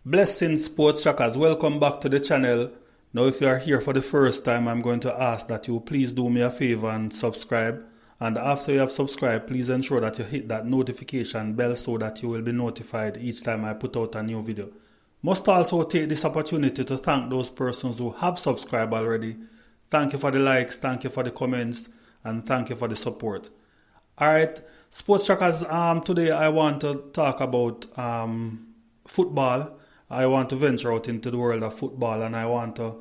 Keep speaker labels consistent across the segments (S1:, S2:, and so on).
S1: Blessing Sports Trackers, welcome back to the channel. Now if you are here for the first time, I'm going to ask that you please do me a favor and subscribe. And after you have subscribed, please ensure that you hit that notification bell so that you will be notified each time I put out a new video. Must also take this opportunity to thank those persons who have subscribed already. Thank you for the likes, thank you for the comments, and thank you for the support. Alright, Sports Trackers, today I want to talk about football. I want to venture out into the world of football, and I want to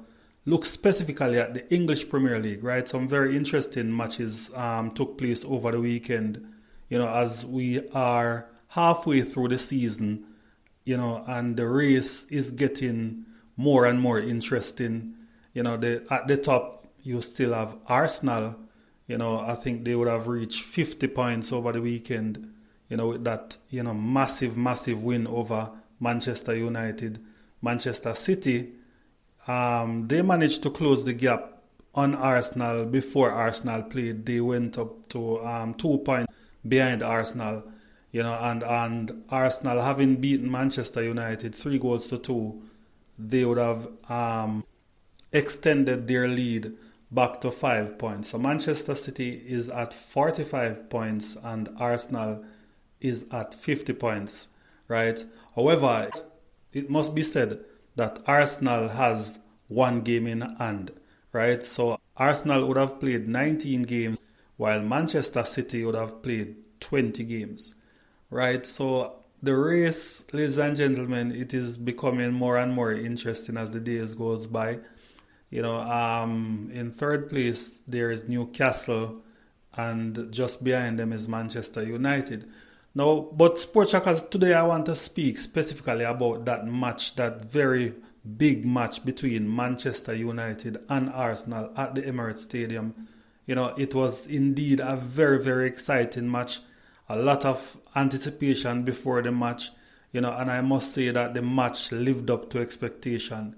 S1: look specifically at the English Premier League, right? Some very interesting matches took place over the weekend, as we are halfway through the season, and the race is getting more and more interesting. At the top, you still have Arsenal. I think they would have reached 50 points over the weekend, with that, massive win over Manchester United. Manchester City, they managed to close the gap on Arsenal before Arsenal played. They went up to 2 points behind Arsenal, and Arsenal having beaten Manchester United 3-2, they would have extended their lead back to 5 points. So Manchester City is at 45 points and Arsenal is at 50 points, right? However, it must be said that Arsenal has one game in hand, right? So Arsenal would have played 19 games while Manchester City would have played 20 games, right? So the race, ladies and gentlemen, it is becoming more and more interesting as the days goes by. In third place there is Newcastle, and just behind them is Manchester United. Now, but Sports Trackers, today I want to speak specifically about that match, that very big match between Manchester United and Arsenal at the Emirates Stadium. It was indeed a very, very exciting match. A lot of anticipation before the match, and I must say that the match lived up to expectation.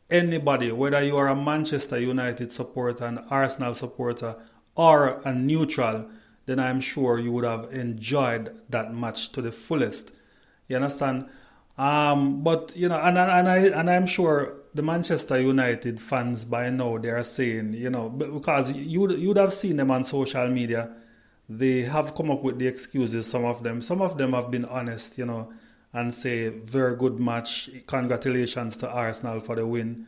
S1: Anybody, whether you are a Manchester United supporter, an Arsenal supporter, or a neutral, then I'm sure you would have enjoyed that match to the fullest. You understand? But and I'm sure the Manchester United fans by now, they are saying, because you'd have seen them on social media, they have come up with the excuses. Some of them have been honest, and say very good match. Congratulations to Arsenal for the win.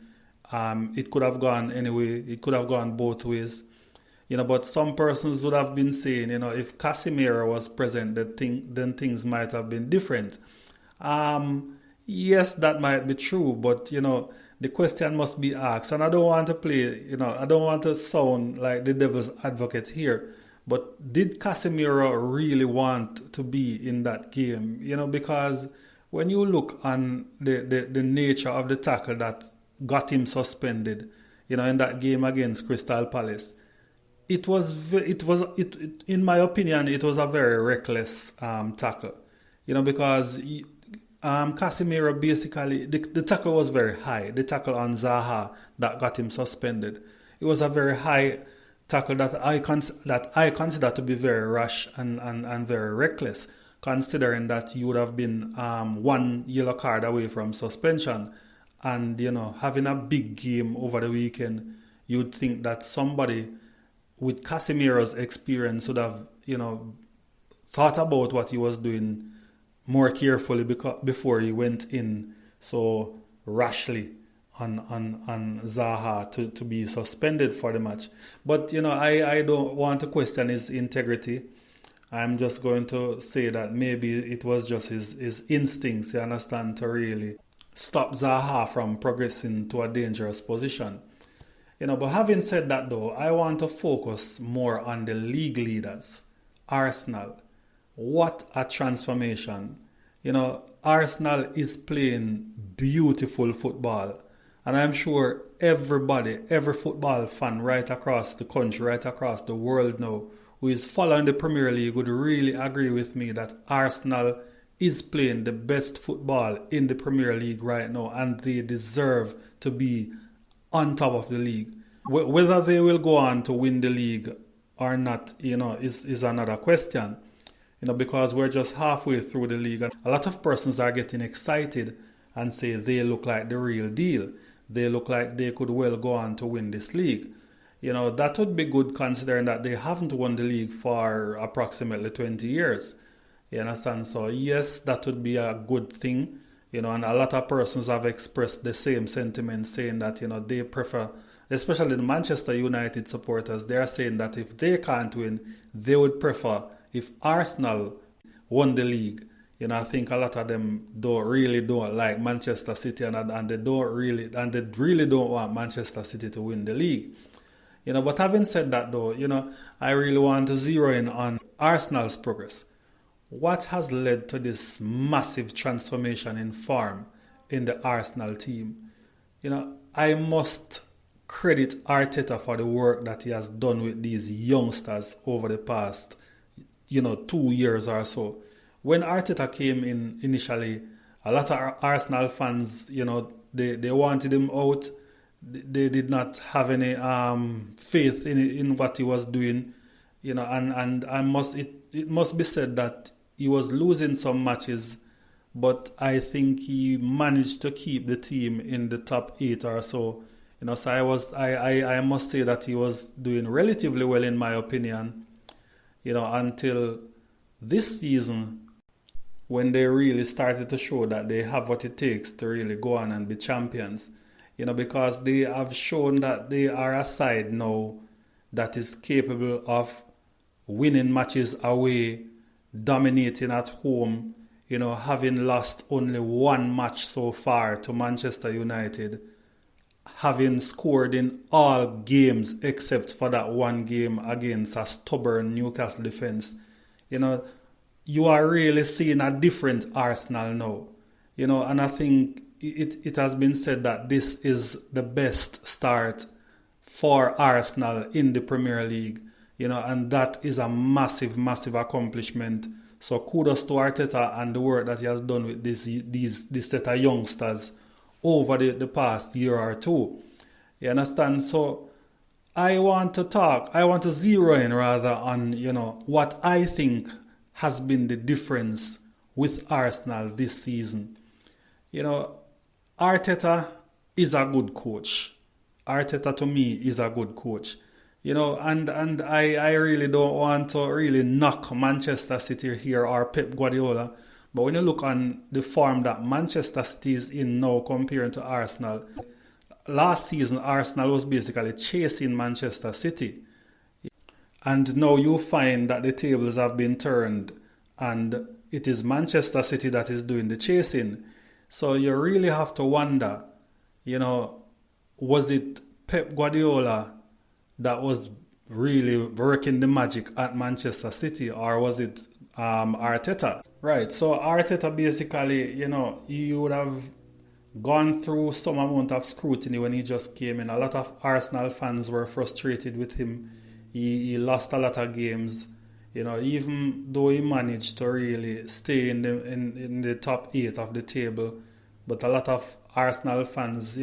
S1: It could have gone anyway. It could have gone both ways. But some persons would have been saying, if Casemiro was present, then things might have been different. Yes, that might be true, but the question must be asked, and I don't want to play, I don't want to sound like the devil's advocate here, but did Casemiro really want to be in that game? Because when you look on the nature of the tackle that got him suspended, in that game against Crystal Palace, it in my opinion, it was a very reckless tackle, because Casemiro basically, the tackle was very high. The tackle on Zaha that got him suspended, it was a very high tackle that I consider to be very rash and very reckless, considering that you would have been one yellow card away from suspension. And having a big game over the weekend, you'd think that somebody with Casemiro's experience would have thought about what he was doing more carefully before he went in so rashly on Zaha to be suspended for the match. But I don't want to question his integrity. I'm just going to say that maybe it was just his instincts, you understand, to really stop Zaha from progressing to a dangerous position. But having said that though, I want to focus more on the league leaders. Arsenal. What a transformation. Arsenal is playing beautiful football. And I'm sure every football fan right across the country, right across the world now, who is following the Premier League would really agree with me that Arsenal is playing the best football in the Premier League right now, and they deserve to be on top of the league. Whether they will go on to win the league or not, is another question. because we're just halfway through the league and a lot of persons are getting excited and say they look like the real deal. They look like they could well go on to win this league. That would be good considering that they haven't won the league for approximately 20 years. You understand? So yes, that would be a good thing. And a lot of persons have expressed the same sentiment saying that, they prefer, especially the Manchester United supporters, they are saying that if they can't win, they would prefer if Arsenal won the league. I think a lot of them don't like Manchester City and they really don't want Manchester City to win the league. But having said that though, I really want to zero in on Arsenal's progress. What has led to this massive transformation in form in the Arsenal team? I must credit Arteta for the work that he has done with these youngsters over the past, 2 years or so. When Arteta came in initially, a lot of Arsenal fans, they wanted him out. They did not have any faith in what he was doing, and it must be said that he was losing some matches, but I think he managed to keep the team in the top 8 or so. So I must say that he was doing relatively well in my opinion, until this season when they really started to show that they have what it takes to really go on and be champions. Because they have shown that they are a side now that is capable of winning matches away, dominating at home, having lost only one match so far to Manchester United, having scored in all games except for that one game against a stubborn Newcastle defence. You are really seeing a different Arsenal now, and I think it has been said that this is the best start for Arsenal in the Premier League, and that is a massive, massive accomplishment. So kudos to Arteta and the work that he has done with this set of youngsters over the past year or two. You understand? So I want to zero in rather on, what I think has been the difference with Arsenal this season. Arteta is a good coach. Arteta to me is a good coach. And I really don't want to really knock Manchester City here or Pep Guardiola. But when you look on the form that Manchester City is in now compared to Arsenal, last season Arsenal was basically chasing Manchester City. And now you find that the tables have been turned and it is Manchester City that is doing the chasing. So you really have to wonder, was it Pep Guardiola that was really working the magic at Manchester City, or was it Arteta? Right, so Arteta basically, he would have gone through some amount of scrutiny when he just came in. A lot of Arsenal fans were frustrated with him. He lost a lot of games. Even though he managed to really stay in the top 8 of the table, but a lot of Arsenal fans,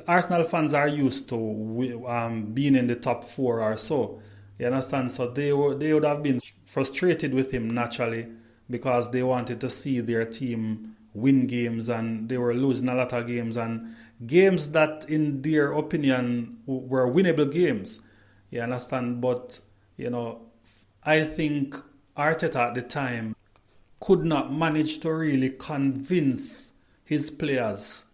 S1: Arsenal fans are used to being in the top 4 or so. You understand? So they would have been frustrated with him naturally because they wanted to see their team win games and they were losing a lot of games and games that in their opinion were winnable games. You understand? But, I think Arteta at the time could not manage to really convince his players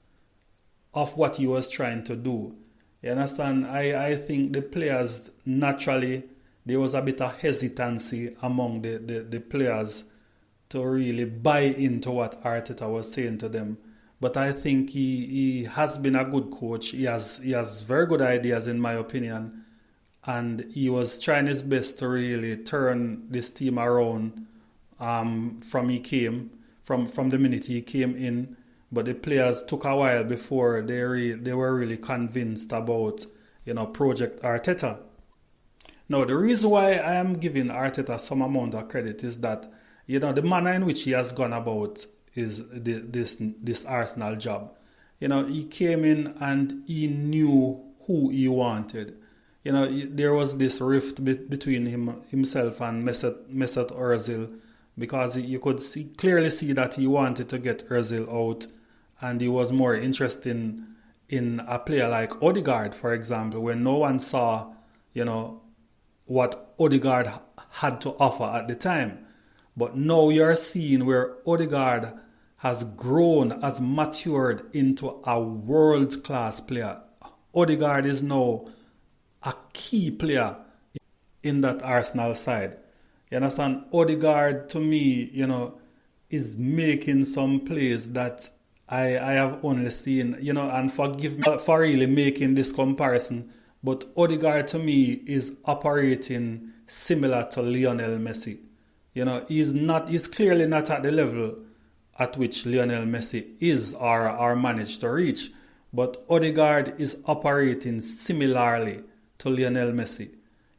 S1: of what he was trying to do. You understand? I think the players naturally, there was a bit of hesitancy among the players to really buy into what Arteta was saying to them. But I think he has been a good coach. He has very good ideas in my opinion. And he was trying his best to really turn this team around from the minute he came in. But the players took a while before they were really convinced about, Project Arteta. Now, the reason why I am giving Arteta some amount of credit is that, the manner in which he has gone about is this Arsenal job. He came in and he knew who he wanted. there was this rift between himself and Mesut Ozil, because you could clearly see that he wanted to get Ozil out, and he was more interested in a player like Odegaard, for example, when no one saw, what Odegaard had to offer at the time. But now you're seeing where Odegaard has grown, has matured into a world-class player. Odegaard is now a key player in that Arsenal side. You understand? Odegaard, to me, is making some plays that I have only seen, and forgive me for really making this comparison, but Odegaard to me is operating similar to Lionel Messi. He's clearly not at the level at which Lionel Messi is or managed to reach, but Odegaard is operating similarly to Lionel Messi.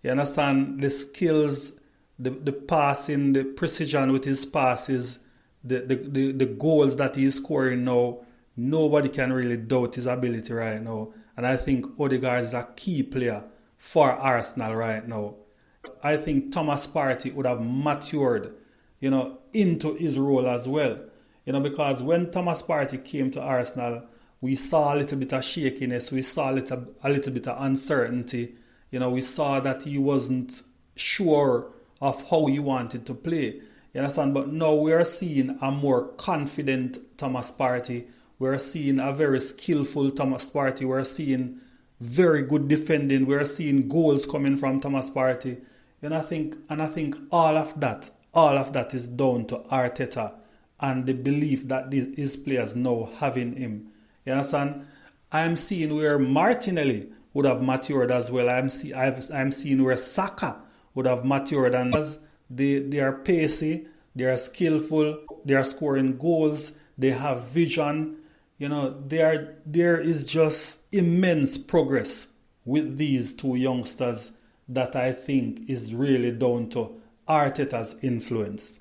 S1: You understand? The skills, the passing, the precision with his passes, the goals that he is scoring now, nobody can really doubt his ability right now. And I think Odegaard is a key player for Arsenal right now. I think Thomas Partey would have matured, into his role as well. Because when Thomas Partey came to Arsenal, we saw a little bit of shakiness, we saw a little bit of uncertainty. We saw that he wasn't sure of how he wanted to play. You understand? But now we are seeing a more confident Thomas Partey. We're seeing a very skillful Thomas Partey. We're seeing very good defending. We're seeing goals coming from Thomas Partey. And I think all of that is down to Arteta and the belief that his players now have in him. You understand? I'm seeing where Martinelli would have matured as well. I'm seeing where Saka would have matured, and as they are pacey, they are skillful, they are scoring goals, they have vision. There is just immense progress with these two youngsters that I think is really down to Arteta's influence.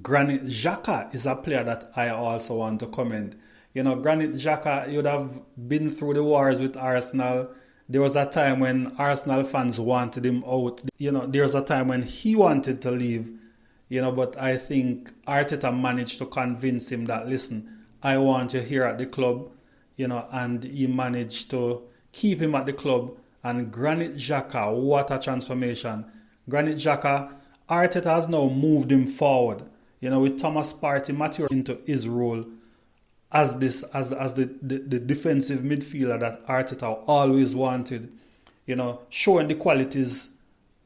S1: Granit Xhaka is a player that I also want to comment. Granit Xhaka, you'd have been through the wars with Arsenal. There was a time when Arsenal fans wanted him out. There was a time when he wanted to leave. But I think Arteta managed to convince him that, listen, I want you here at the club. And he managed to keep him at the club. And Granit Xhaka, what a transformation. Granit Xhaka, Arteta has now moved him forward. With Thomas Partey maturing into his role as the defensive midfielder that Arteta always wanted. Showing the qualities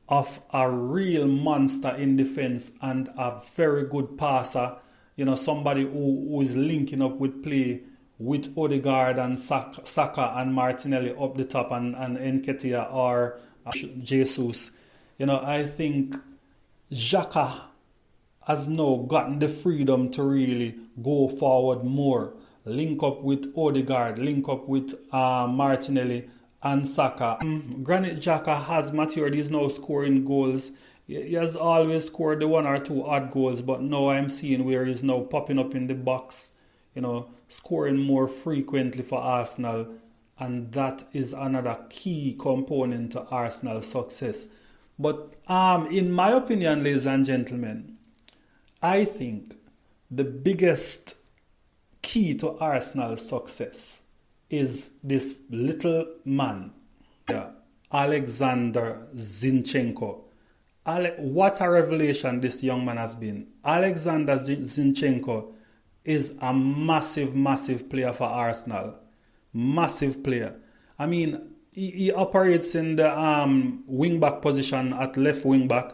S1: of a real monster in defense and a very good passer. Somebody who is linking up with play with Odegaard and Saka and Martinelli up the top and Nketiah or Jesus. I think Xhaka has now gotten the freedom to really go forward more. Link up with Odegaard, link up with Martinelli and Saka. Granit Xhaka has matured. He's now scoring goals. He has always scored the one or two odd goals, but now I'm seeing where he's now popping up in the box, scoring more frequently for Arsenal. And that is another key component to Arsenal's success. But in my opinion, ladies and gentlemen, I think the biggest key to Arsenal's success is this little man, Alexander Zinchenko. What a revelation this young man has been. Alexander Zinchenko is a massive, massive player for Arsenal. Massive player. I mean, he operates in the wing-back position at left wing-back,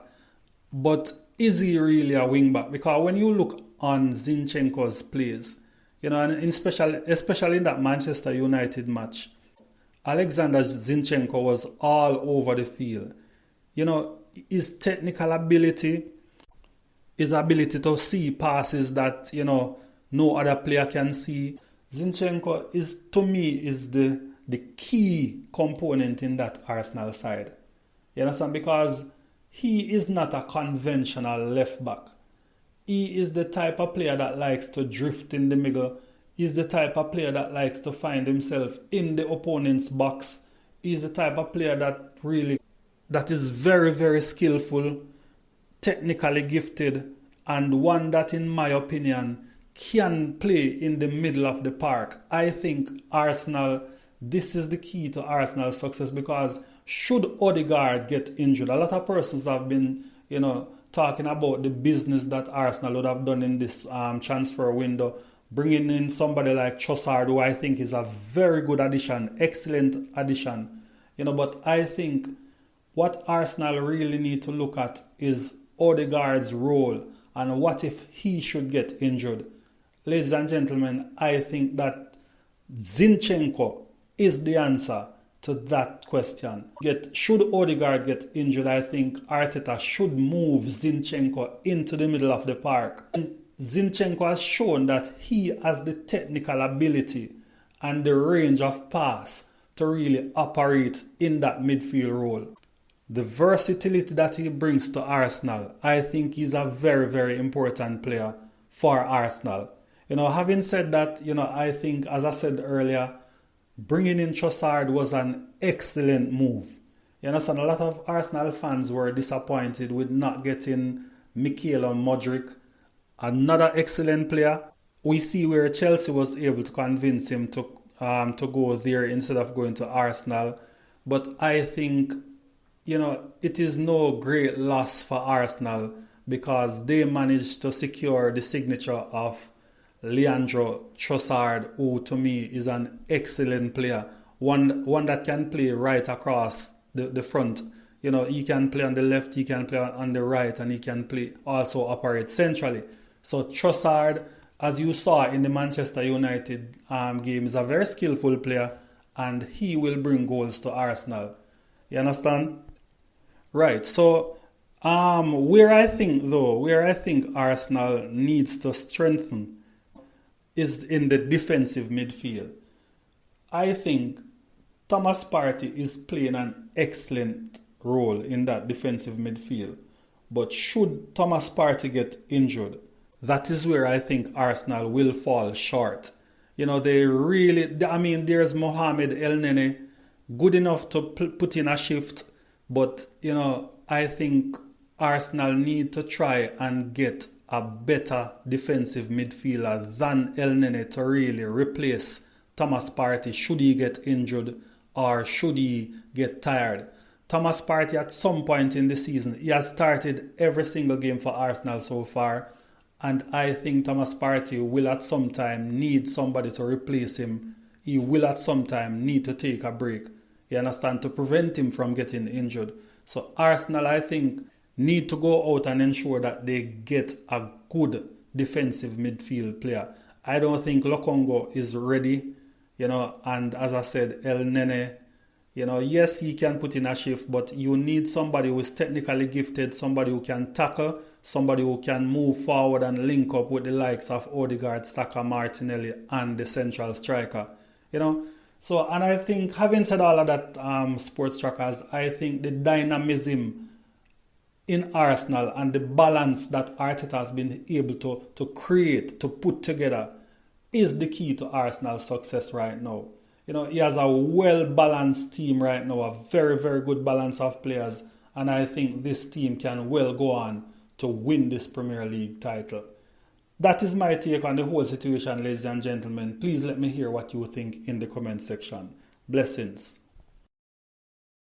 S1: but is he really a wing-back? Because when you look on Zinchenko's plays, and especially in that Manchester United match, Alexander Zinchenko was all over the field. His technical ability, his ability to see passes that, no other player can see. Zinchenko is the key component in that Arsenal side. You understand? Because he is not a conventional left back. He is the type of player that likes to drift in the middle. He's the type of player that likes to find himself in the opponent's box. He's the type of player that is very, very skillful, technically gifted, and one that, in my opinion, can play in the middle of the park. I think Arsenal, this is the key to Arsenal's success, because should Odegaard get injured, a lot of persons have been, talking about the business that Arsenal would have done in this transfer window, bringing in somebody like Trossard, who I think is a very good addition, excellent addition. But I think what Arsenal really need to look at is Odegaard's role, and what if he should get injured. Ladies and gentlemen, I think that Zinchenko is the answer to that question. Should Odegaard get injured, I think Arteta should move Zinchenko into the middle of the park. And Zinchenko has shown that he has the technical ability and the range of pass to really operate in that midfield role. The versatility that he brings to Arsenal, I think he's a very, very important player for Arsenal. Having said that, I think, as I said earlier, bringing in Trossard was an excellent move. You understand, a lot of Arsenal fans were disappointed with not getting Mykhailo Mudryk, another excellent player. We see where Chelsea was able to convince him to go there instead of going to Arsenal. But I think, it is no great loss for Arsenal, because they managed to secure the signature of Leandro Trossard, who to me is an excellent player. One that can play right across the front. He can play on the left, he can play on the right, and he can also operate centrally. So Trossard, as you saw in the Manchester United game, is a very skillful player, and he will bring goals to Arsenal. You understand? Right. So where I think Arsenal needs to strengthen is in the defensive midfield. I think Thomas Partey is playing an excellent role in that defensive midfield. But should Thomas Partey get injured, that is where I think Arsenal will fall short. There's Mohamed Elneny, good enough to put in a shift, but, I think Arsenal need to try and get a better defensive midfielder than Elneny to really replace Thomas Partey should he get injured or should he get tired. Thomas Partey, at some point in the season, he has started every single game for Arsenal so far, and I think Thomas Partey will at some time need somebody to replace him. He will at some time need to take a break, you understand, to prevent him from getting injured. So Arsenal, I think, need to go out and ensure that they get a good defensive midfield player. I don't think Lokongo is ready, and as I said, Elneny, yes, he can put in a shift, but you need somebody who is technically gifted, somebody who can tackle, somebody who can move forward and link up with the likes of Odegaard, Saka, Martinelli, and the central striker, So, and I think, having said all of that, sports trackers, I think the dynamism in Arsenal and the balance that Arteta has been able to create, to put together, is the key to Arsenal's success right now. He has a well-balanced team right now, a very, very good balance of players, and I think this team can well go on to win this Premier League title. That is my take on the whole situation, ladies and gentlemen. Please let me hear what you think in the comment section. Blessings.